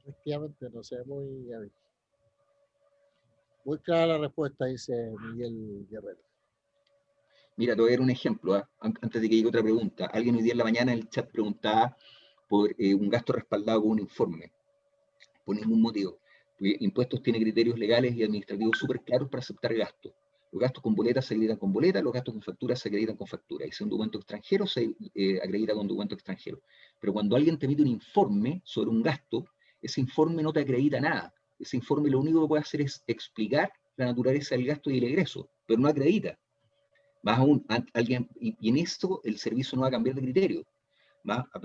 efectivamente, no sé, muy clara la respuesta, dice Miguel Guerrero. Mira, te voy a dar un ejemplo, antes de que llegue otra pregunta. Alguien hoy día en la mañana en el chat preguntaba por un gasto respaldado con un informe, por ningún motivo. Porque impuestos tiene criterios legales y administrativos súper claros para aceptar gastos. Los gastos con boleta se acreditan con boleta, los gastos con factura se acreditan con factura. Y si es un documento extranjero, se acredita con documento extranjero. Pero cuando alguien te emite un informe sobre un gasto, ese informe no te acredita nada. Ese informe lo único que puede hacer es explicar la naturaleza del gasto y el egreso, pero no acredita. Más aún, y en esto el servicio no va a cambiar de criterio.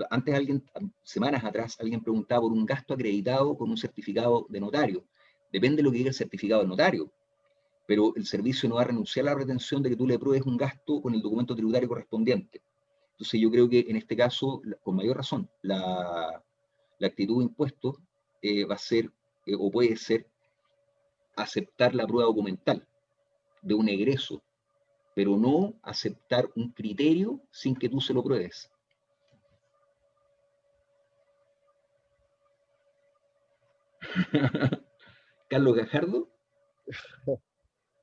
Antes semanas atrás, alguien preguntaba por un gasto acreditado con un certificado de notario. Depende de lo que diga el certificado de notario, pero el servicio no va a renunciar a la retención de que tú le pruebes un gasto con el documento tributario correspondiente. Entonces yo creo que en este caso, con mayor razón, la actitud de impuestos va a ser, o puede ser, aceptar la prueba documental de un egreso, pero no aceptar un criterio sin que tú se lo pruebes. Carlos Gajardo.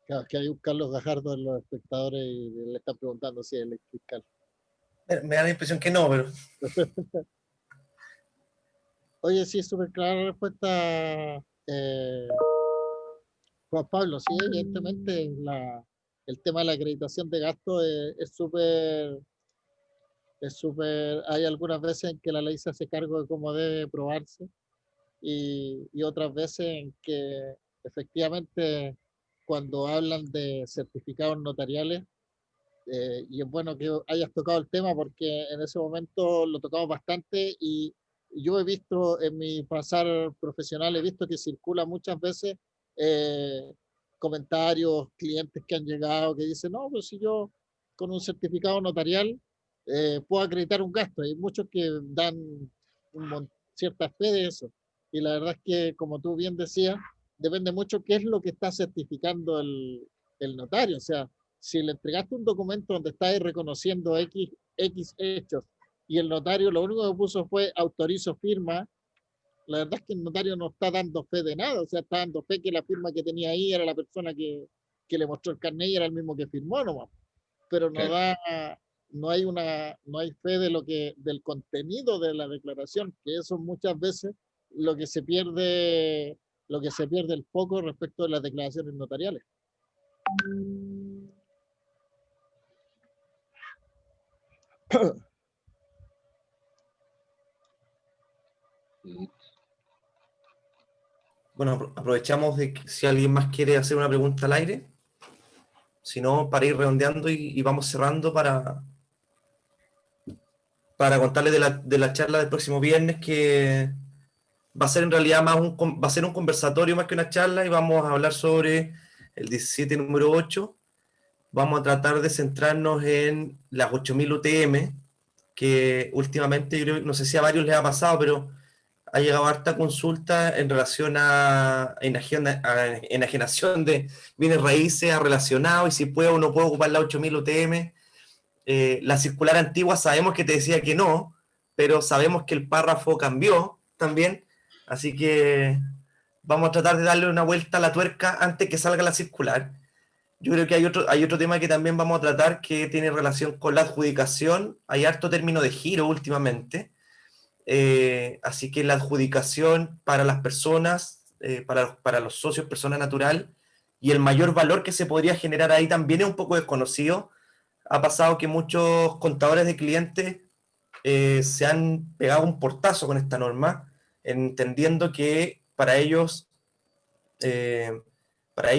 Claro, que hay un Carlos Gajardo en los espectadores y le están preguntando si es el fiscal. Me da la impresión que no, pero Oye, sí, súper clara la respuesta, Juan Pablo, sí, evidentemente el tema de la acreditación de gastos es súper, hay algunas veces en que la ley se hace cargo de cómo debe probarse y otras veces en que efectivamente cuando hablan de certificados notariales, y es bueno que hayas tocado el tema porque en ese momento lo tocamos bastante y yo he visto en mi pasar profesional, he visto que circula muchas veces eh, comentarios, clientes que han llegado que dicen, no, pues si yo con un certificado notarial puedo acreditar un gasto. Hay muchos que dan cierta fe de eso. Y la verdad es que, como tú bien decías, depende mucho qué es lo que está certificando el notario. O sea, si le entregaste un documento donde está reconociendo X hechos y el notario lo único que puso fue autorizo firma, la verdad es que el notario no está dando fe de nada, o sea, está dando fe que la firma que tenía ahí era la persona que le mostró el carnet y era el mismo que firmó nomás, pero Claro. no hay fe de del contenido de la declaración, que eso muchas veces lo que se pierde, lo que se pierde el foco respecto de las declaraciones notariales. Bueno, aprovechamos de que si alguien más quiere hacer una pregunta al aire. Si no, para ir redondeando y vamos cerrando para contarles de la charla del próximo viernes, que va a ser en realidad va a ser un conversatorio más que una charla, y vamos a hablar sobre el 17 número 8. Vamos a tratar de centrarnos en las 8000 UTM, que últimamente, yo creo, no sé si a varios les ha pasado, pero ha llegado harta consulta en relación a enajenación de bienes raíces, a relacionado, y si puedo o no puedo ocupar la 8000 UTM. La circular antigua sabemos que te decía que no, pero sabemos que el párrafo cambió también, así que vamos a tratar de darle una vuelta a la tuerca antes que salga la circular. Yo creo que hay otro tema que también vamos a tratar, que tiene relación con la adjudicación. Hay harto término de giro últimamente, así que la adjudicación para las personas, para los socios, persona natural, y el mayor valor que se podría generar ahí también es un poco desconocido. Ha pasado que muchos contadores de clientes se han pegado un portazo con esta norma, entendiendo que para ellos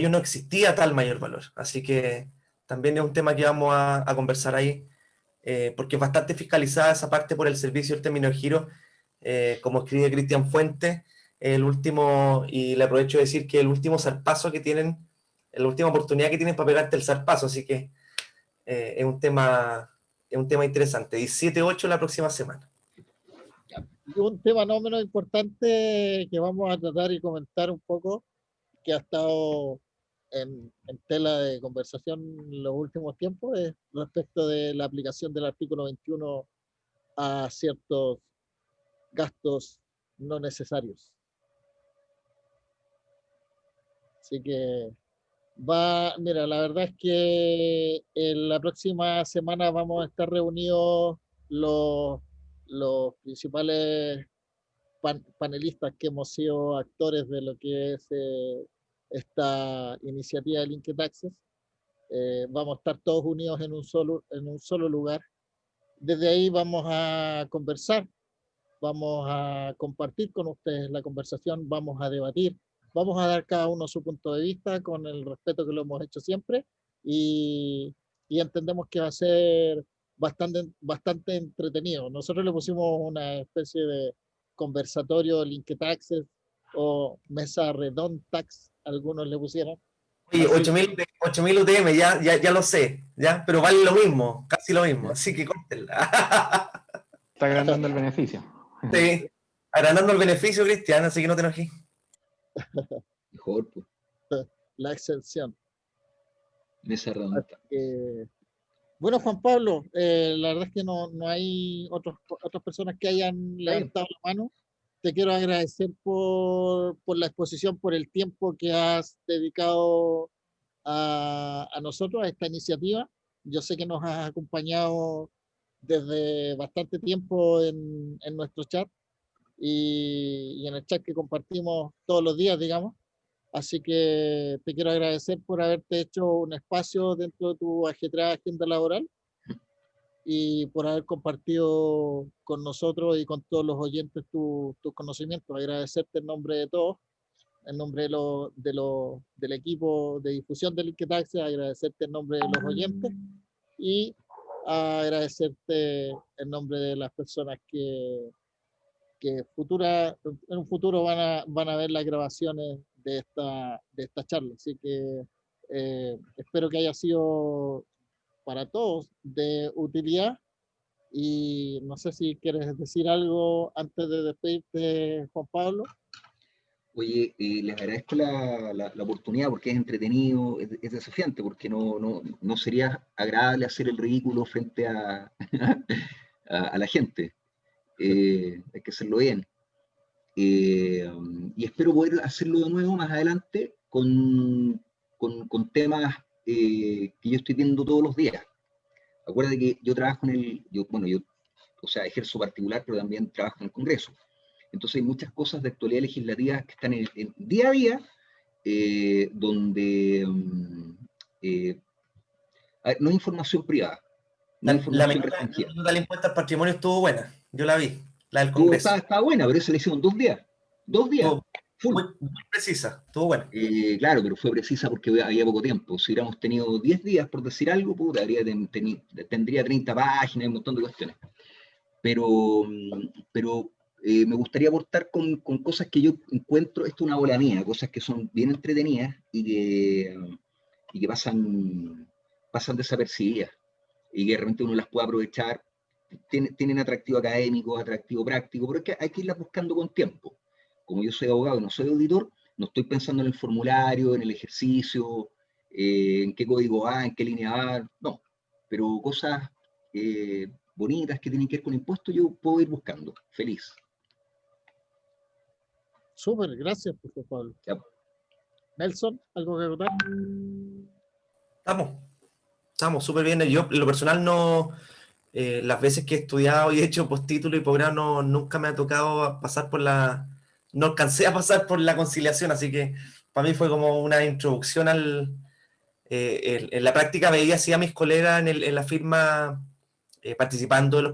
no existía tal mayor valor. Así que también es un tema que vamos a conversar ahí, porque es bastante fiscalizada esa parte por el servicio del término de giro, como escribe Cristian Fuentes, el último, y le aprovecho de decir que el último zarpazo que tienen, la última oportunidad que tienen para pegarte el zarpazo, así que es un tema interesante. 17-8 la próxima semana. Y un tema no menos importante que vamos a tratar y comentar un poco, que ha estado en tela de conversación en los últimos tiempos, es respecto de la aplicación del artículo 21 a ciertos gastos no necesarios. Así que mira, la verdad es que en la próxima semana vamos a estar reunidos los, los principales panelistas que hemos sido actores de lo que es esta iniciativa de Linked Access. Vamos a estar todos unidos en un solo lugar. Desde ahí vamos a conversar, vamos a compartir con ustedes la conversación, vamos a debatir, vamos a dar cada uno su punto de vista con el respeto que lo hemos hecho siempre, y entendemos que va a ser bastante entretenido. Nosotros le pusimos una especie de conversatorio Linked Access o mesa redontax, algunos le pusieron. Oye, Así 8000 UTM, ya lo sé, ¿ya? Pero vale lo mismo, casi lo mismo, así que córtenla. Está agrandando el beneficio. Sí, agrandando el beneficio, Cristian, así que no te enojes. Mejor, pues, la exención. mesa redonda. Bueno, Juan Pablo, la verdad es que no hay otras personas que hayan levantado la mano. Te quiero agradecer por la exposición, por el tiempo que has dedicado a nosotros, a esta iniciativa. Yo sé que nos has acompañado desde bastante tiempo en nuestro chat y en el chat que compartimos todos los días, digamos. Así que te quiero agradecer por haberte hecho un espacio dentro de tu ajetreada agenda laboral y por haber compartido con nosotros y con todos los oyentes tus conocimientos. Agradecerte en nombre de todos, en nombre del equipo de difusión del Inquetaxi, agradecerte en nombre de los oyentes y agradecerte en nombre de las personas que en un futuro van a ver las grabaciones de esta charla. Así que espero que haya sido para todos de utilidad. Y no sé si quieres decir algo antes de despedirte, Juan Pablo. Oye, les agradezco la oportunidad porque es entretenido, es desafiante, porque no sería agradable hacer el ridículo frente a, a la gente. Hay que hacerlo bien. Y espero poder hacerlo de nuevo más adelante con temas que yo estoy viendo todos los días. Acuérdate que yo trabajo o sea, ejerzo particular, pero también trabajo en el Congreso. Entonces hay muchas cosas de actualidad legislativa que están en día a día, donde no hay información privada, no hay La información restringida. minuta del impuesto al patrimonio estuvo buena. Yo la vi, la del Congreso. Estaba buena, pero eso le hicieron 2 días. 2 días, Estuvo full. muy precisa, estuvo buena. Claro, pero fue precisa porque había poco tiempo. Si hubiéramos tenido 10 días, por decir algo, puta, tendría 30 páginas y un montón de cuestiones. Pero me gustaría aportar con cosas que yo encuentro, esto es una bola mía, cosas que son bien entretenidas y que pasan desapercibidas y que realmente uno las puede aprovechar. Tienen atractivo académico, atractivo práctico, pero hay que irlas buscando con tiempo. Como yo soy abogado y no soy auditor, no estoy pensando en el formulario, en el ejercicio, en qué código va, en qué línea va, no. Pero cosas bonitas que tienen que ver con impuestos, yo puedo ir buscando. Feliz. Súper, gracias, Juan Pablo. Ya. Nelson, ¿algo que contar? Estamos súper bien. Yo, en lo personal, no, las veces que he estudiado y he hecho postítulo y posgrado, nunca me ha tocado pasar no alcancé a pasar por la conciliación, así que para mí fue como una introducción en la práctica veía así a mis colegas en la firma participando de los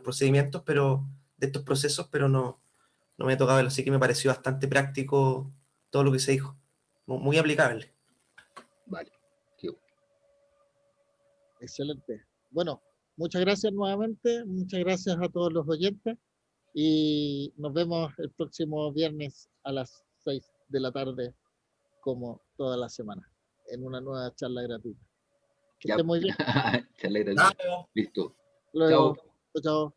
procedimientos, de estos procesos, pero no me ha tocado verlo, así que me pareció bastante práctico todo lo que se dijo, muy aplicable. Vale. Excelente. Bueno, muchas gracias nuevamente, muchas gracias a todos los oyentes y nos vemos el próximo viernes a las 6 de la tarde, como toda la semana, en una nueva charla gratuita. Que Ya. esté muy bien. Charla gratuita. Listo. Luego, chao.